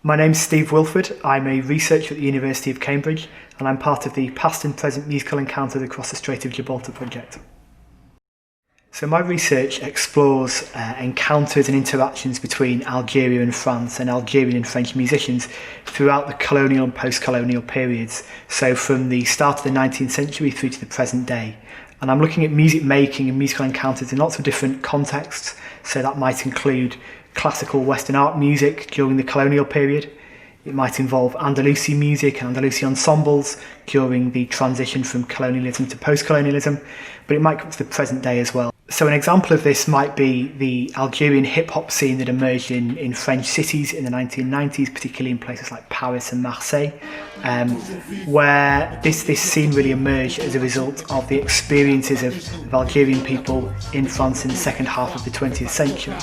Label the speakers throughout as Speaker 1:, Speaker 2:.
Speaker 1: My name's Steve Wilford. I'm a researcher at the University of Cambridge and I'm part of the Past and Present Musical Encounters Across the Strait of Gibraltar project. So my research explores encounters and interactions between Algeria and France and Algerian and French musicians throughout the colonial and post-colonial periods, so from the start of the 19th century through to the present day. And I'm looking at music making and musical encounters in lots of different contexts, so that might include classical Western art music during the colonial period. It might involve Andalusi music and Andalusi ensembles during the transition from colonialism to post-colonialism, but it might come to the present day as well. So an example of this might be the Algerian hip-hop scene that emerged in French cities in the 1990s, particularly in places like Paris and Marseille, where this scene really emerged as a result of the experiences of Algerian people in France in the second half of the 20th century.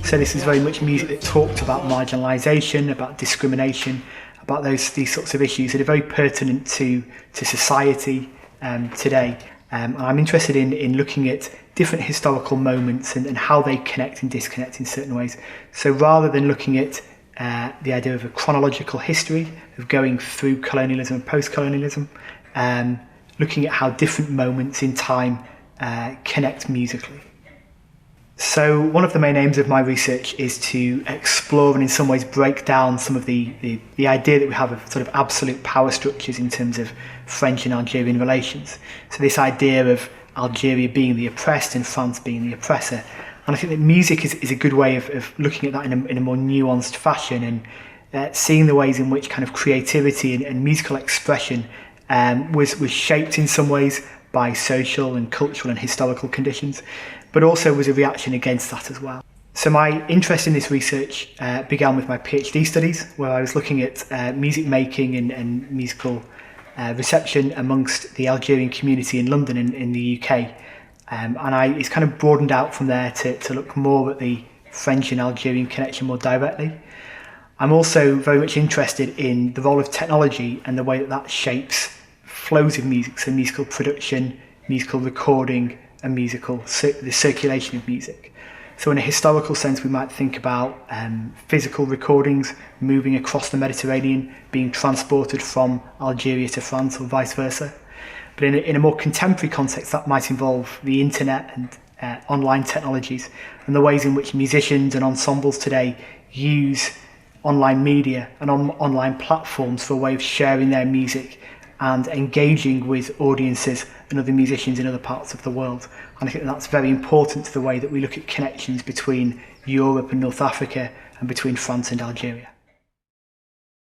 Speaker 1: So this is very much music that talked about marginalisation, about discrimination, about these sorts of issues that are very pertinent to society today. And I'm interested in looking at different historical moments and how they connect and disconnect in certain ways. So rather than looking at the idea of a chronological history of going through colonialism and post-colonialism, looking at how different moments in time connect musically. So one of the main aims of my research is to explore and in some ways break down some of the idea that we have of sort of absolute power structures in terms of French and Algerian relations. So this idea of Algeria being the oppressed and France being the oppressor. And I think that music is a good way of looking at that in a more nuanced fashion and seeing the ways in which kind of creativity and musical expression was shaped in some ways by social and cultural and historical conditions, but also was a reaction against that as well. So my interest in this research began with my PhD studies, where I was looking at music making and musical reception amongst the Algerian community in London in the UK. It's kind of broadened out from there to look more at the French and Algerian connection more directly. I'm also very much interested in the role of technology and the way that shapes flows of music, so musical production, musical recording, and the circulation of music. So in a historical sense, we might think about physical recordings moving across the Mediterranean, being transported from Algeria to France or vice versa. But in a more contemporary context, that might involve the internet and online technologies and the ways in which musicians and ensembles today use online media and online platforms for a way of sharing their music and engaging with audiences and other musicians in other parts of the world. And I think that's very important to the way that we look at connections between Europe and North Africa and between France and Algeria.